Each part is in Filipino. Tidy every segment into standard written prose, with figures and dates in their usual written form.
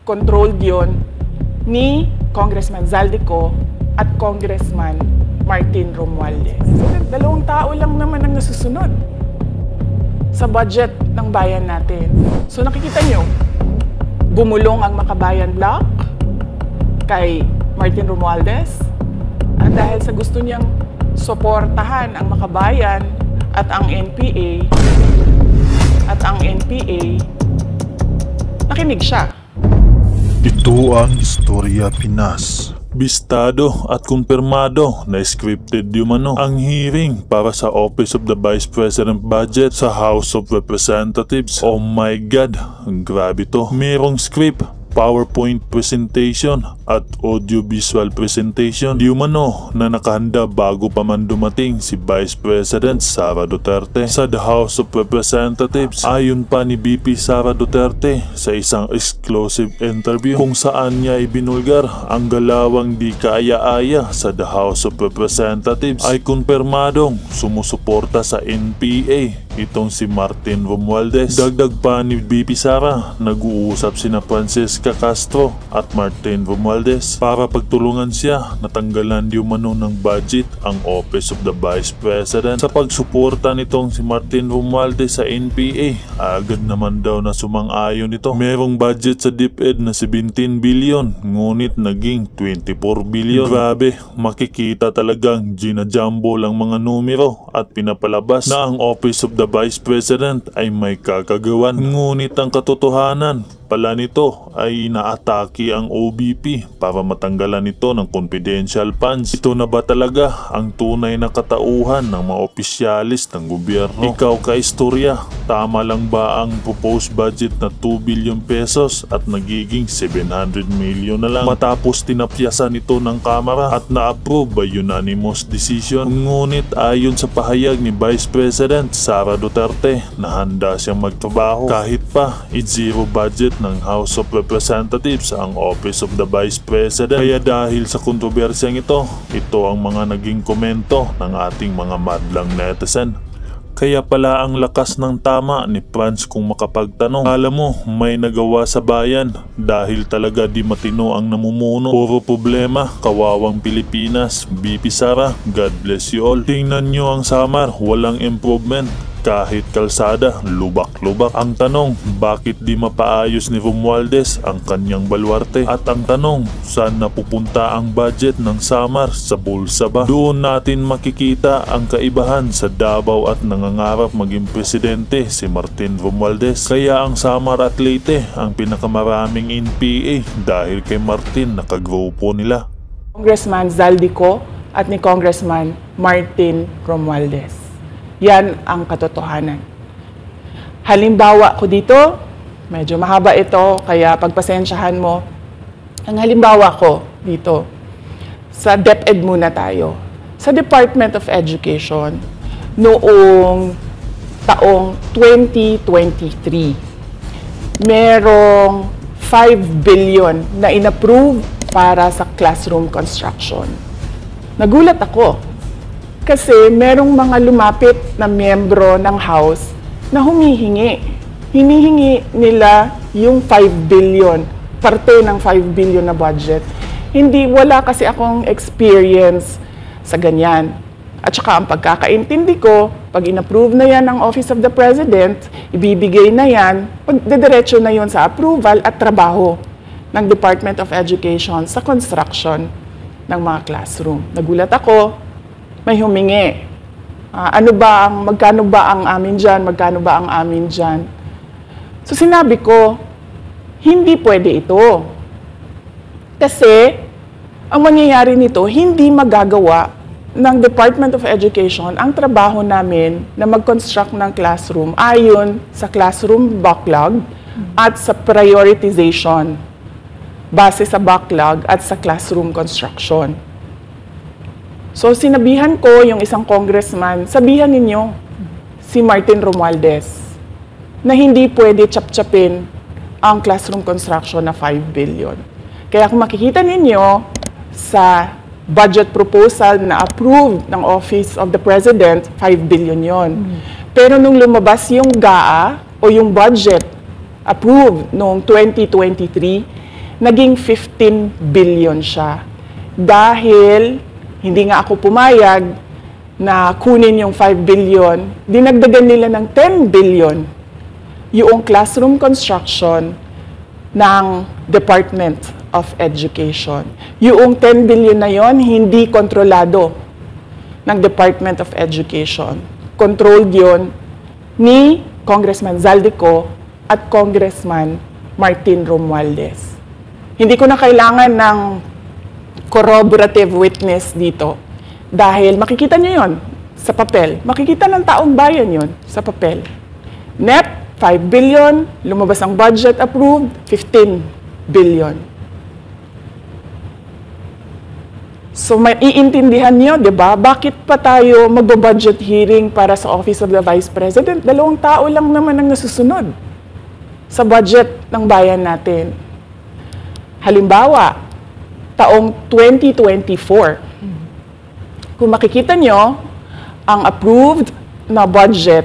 controlled yon ni Congressman Zaldico at Congressman Martin Romualdez. So, dalawang tao lang naman ang nasusunod sa budget ng bayan natin. So nakikita nyo, bumulong ang Makabayan Block kay Martin Romualdez at dahil sa gusto niyang suportahan ang Makabayan at ang NPA, nakinig siya. Ito ang Istorya Pinas. Bistado at kumpirmado na scripted umano ang hearing para sa Office of the Vice President Budget sa House of Representatives. Oh my God, grabe to. Merong script, PowerPoint presentation at audio-visual presentation di umano na nakahanda bago pa man dumating si Vice President Sara Duterte sa the House of Representatives. Ayon pa ni VP Sara Duterte sa isang exclusive interview kung saan niya ibinulgar ang galawang di kaaya-aya sa the House of Representatives ay kumpirmadong sumusuporta sa NPA itong si Martin Romualdez. Dagdag pa ni VP Sara, nag-uusap sina Francisca Castro at Martin Romualdez para pagtulungan siya na tanggalan di umano ng budget ang Office of the Vice President. Sa pagsuporta nitong si Martin Romualdez sa NPA, agad naman daw na sumang-ayon nito. Merong budget sa DepEd na 17 billion ngunit naging 24 billion. Grabe, makikita talagang ginajumbo lang mga numero at pinapalabas na ang Office of the Vice President ay may kakagawan. Ngunit ang katotohanan pala nito ay inaatake ang OBP para matanggalan ito ng confidential funds. Ito na ba talaga ang tunay na katauhan ng mga opisyalis ng gobyerno? Ikaw ka-istorya, tama lang ba ang proposed budget na 2 billion pesos at nagiging 700 million na lang matapos tinapyasan ito ng Kamara at na-approve by unanimous decision? Ngunit ayon sa pahayag ni Vice President Sara Duterte na handa siyang magtrabaho kahit pa i-zero budget ng House of Representatives ang Office of the Vice President. Kaya dahil sa kontrobersyang ito ang mga naging komento ng ating mga madlang netizen. Kaya pala ang lakas ng tama ni Franz kung makapagtanong. Alam mo, may nagawa sa bayan dahil talaga di matino ang namumuno. Puro problema, kawawang Pilipinas. VP Sara, God bless you all. Tingnan nyo ang Samar, walang improvement. Kahit kalsada, lubak-lubak. Ang tanong, bakit di mapaayos ni Romualdez ang kanyang baluarte? At ang tanong, saan napupunta ang budget ng Samar? Sa bulsa ba? Doon natin makikita ang kaibahan sa Davao at nangangarap maging presidente si Martin Romualdez. Kaya ang Samar at Leyte ang pinakamaraming NPA dahil kay Martin nakagrupo nila. Congressman Zaldico at ni Congressman Martin Romualdez. Yan ang katotohanan. Halimbawa ko dito, medyo mahaba ito, kaya pagpasensyahan mo. Ang halimbawa ko dito, sa DepEd muna tayo. Sa Department of Education, noong taong 2023, merong 5 billion na inapprove para sa classroom construction. Nagulat ako. Kasi merong mga lumapit na miyembro ng House na humihingi. Hinihingi nila yung 5 billion, parte ng 5 billion na budget. Wala kasi akong experience sa ganyan. At saka ang pagkakaintindi ko, pag in-approve na yan ng Office of the President, ibibigay na yan, pagdediretso na yon sa approval at trabaho ng Department of Education sa construction ng mga classroom. Nagulat ako, may humingi. Magkano ba ang amin dyan? Magkano ba ang amin dyan? So sinabi ko, hindi pwede ito. Kasi, ang mangyayari nito, hindi magagawa ng Department of Education ang trabaho namin na mag-construct ng classroom ayon sa classroom backlog at sa prioritization base sa backlog at sa classroom construction. So sinabihan ko yung isang congressman, sabihan ninyo si Martin Romualdez na hindi pwede chap-chapin ang classroom construction na 5 billion. Kaya kung makikita ninyo sa budget proposal na approved ng Office of the President, 5 billion yon. Pero nung lumabas yung GAA o yung budget approved noong 2023, naging 15 billion siya. Dahil hindi nga ako pumayag na kunin yung 5 billion, dinagdagan nila ng 10 billion yung classroom construction ng Department of Education. Yung 10 billion na yon hindi kontrolado ng Department of Education. Controlled yon ni Congressman Zaldico at Congressman Martin Romualdez. Hindi ko na kailangan ng corroborative witness dito dahil makikita nyo yon sa papel. Makikita ng taong bayan yon sa papel. NEP, 5 billion, lumabas ang budget approved, 15 billion. So maiintindihan niyo, 'di ba? Bakit pa tayo magbo-budget hearing para sa Office of the Vice President? 2 tao lang naman ang nasusunod sa budget ng bayan natin. Halimbawa, taong 2024. Kung makikita niyo, ang approved na budget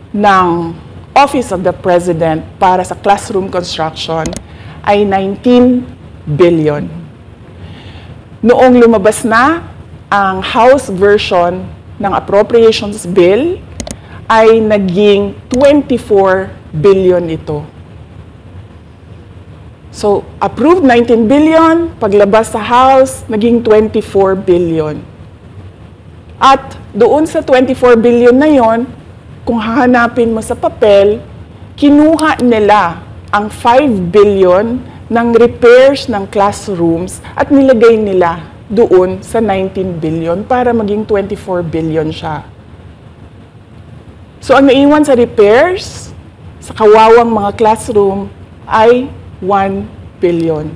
ng Office of the President para sa classroom construction ay 19 billion. Noong lumabas na ang House version ng Appropriations Bill, ay naging 24 billion ito. So, approved 19 billion, paglabas sa House, naging 24 billion. At doon sa 24 billion na yon, kung hahanapin mo sa papel, kinuha nila ang 5 billion ng repairs ng classrooms at nilagay nila doon sa 19 billion para maging 24 billion siya. So ang naiwan sa repairs, sa kawawang mga classroom, ay 1 billion.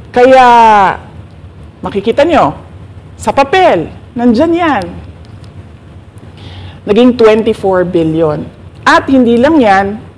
Kaya, makikita nyo, sa papel, nandyan yan. Naging 24 billion. At hindi lang yan,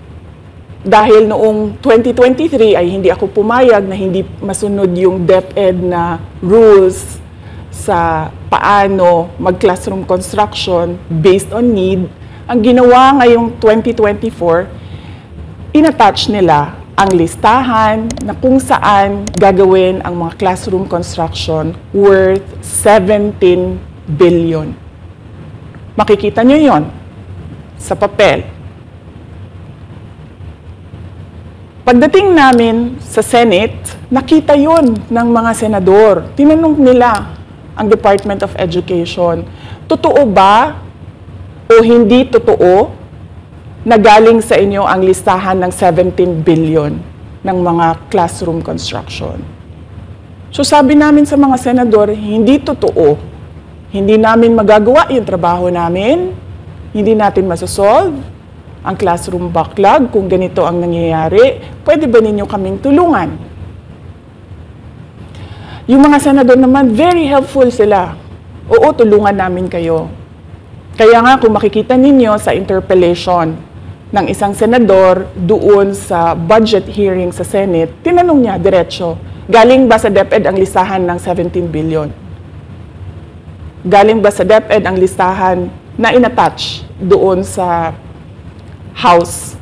dahil noong 2023 ay hindi ako pumayag na hindi masunod yung DepEd na rules sa paano mag-classroom construction based on need. Ang ginawa ngayong 2024, inattach nila ang listahan na kung saan gagawin ang mga classroom construction worth 17 billion. Makikita nyo yon sa papel. Pagdating namin sa Senate, nakita yon ng mga senador. Tinanong nila ang Department of Education, totoo ba o hindi totoo na galing sa inyo ang listahan ng 17 billion ng mga classroom construction? So sabi namin sa mga senador, hindi totoo. Hindi namin magagawa yung trabaho namin, hindi natin masosolve ang classroom backlog kung ganito ang nangyayari. Pwede ba ninyo kaming tulungan? Yung mga senador naman, very helpful sila. Oo, tulungan namin kayo. Kaya nga kung makikita ninyo sa interpellation ng isang senador doon sa budget hearing sa Senate, tinanong niya diretso, galing ba sa DepEd ang listahan ng 17 billion? Galing ba sa DepEd ang listahan na inattach doon sa House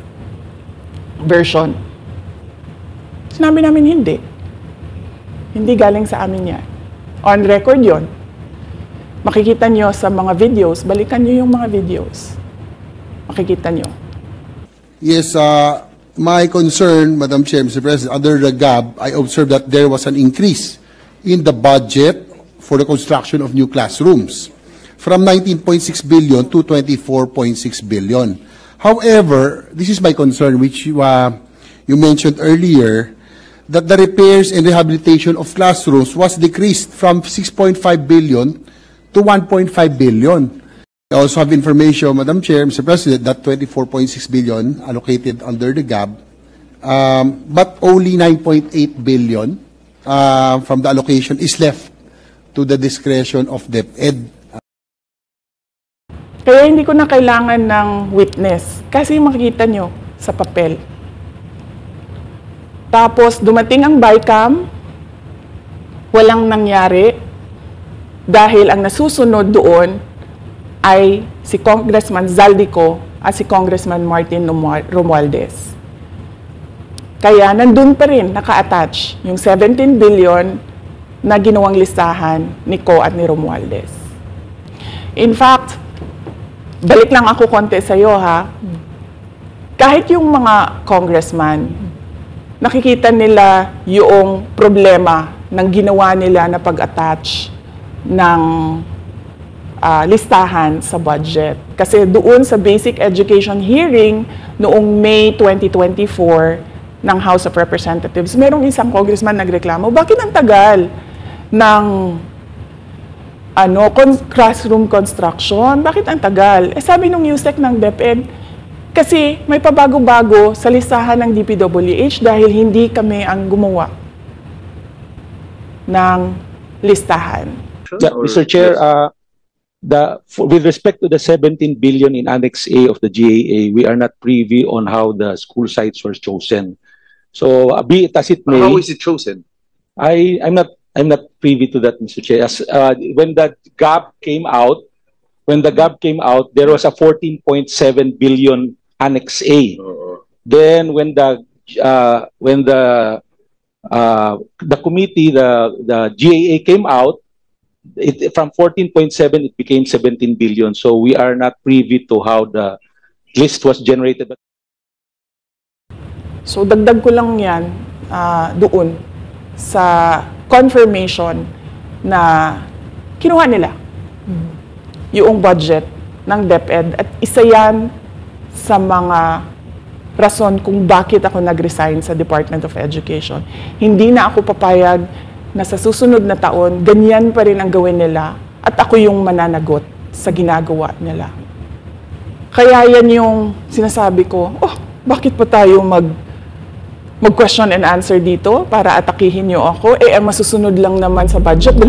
version? Sinabi namin hindi. Hindi galing sa amin yan. On record yon. Makikita nyo sa mga videos, balikan nyo yung mga videos. Makikita nyo. Yes, my concern, Madam Chair, Mr. President, under the GAB, I observed that there was an increase in the budget for the construction of new classrooms from 19.6 billion to 24.6 billion. However, this is my concern, which you mentioned earlier, that the repairs and rehabilitation of classrooms was decreased from 6.5 billion to 1.5 billion. I also have information, Madam Chair, Mr. President, that 24.6 billion allocated under the GAB, but only 9.8 billion from the allocation is left to the discretion of DepEd. Kaya hindi ko na kailangan ng witness kasi makikita nyo sa papel. Tapos dumating ang BICAM, walang nangyari dahil ang nasusunod doon ay si Congressman Zaldico at si Congressman Martin Romualdez. Kaya nandun pa rin naka-attach yung 17 billion na ginawang listahan ni Ko at ni Romualdez. In fact, balik lang ako konti sa'yo ha. Kahit yung mga congressman, nakikita nila yung problema ng ginawa nila na pag-attach ng listahan sa budget. Kasi doon sa basic education hearing noong May 2024 ng House of Representatives, merong isang congressman nagreklamo, bakit ang tagal ng classroom construction? Bakit ang tagal? Eh sabi nung USEC ng DepEd, kasi may pabago-bago sa listahan ng DPWH dahil hindi kami ang gumawa ng listahan. Mr. Chair, with respect to the 17 billion in Annex A of the GAA, we are not privy on how the school sites were chosen. So, be it as it may, How is it chosen? I'm not privy to that, Mr. Chair. As, when the GAP came out, there was a 14.7 billion Annex A. Then, when the committee, the GAA came out, from 14.7 it became 17 billion. So we are not privy to how the list was generated. So dagdag ko lang yan doon sa confirmation na kinuha nila yung budget ng DepEd at isa yan sa mga rason kung bakit ako nag-resign sa Department of Education. Hindi na ako papayag na sa susunod na taon, ganyan pa rin ang gawin nila at ako yung mananagot sa ginagawa nila. Kaya yan yung sinasabi ko, bakit pa tayo mag-question and answer dito para atakihin niyo ako? Ang masusunod lang naman sa budget, 2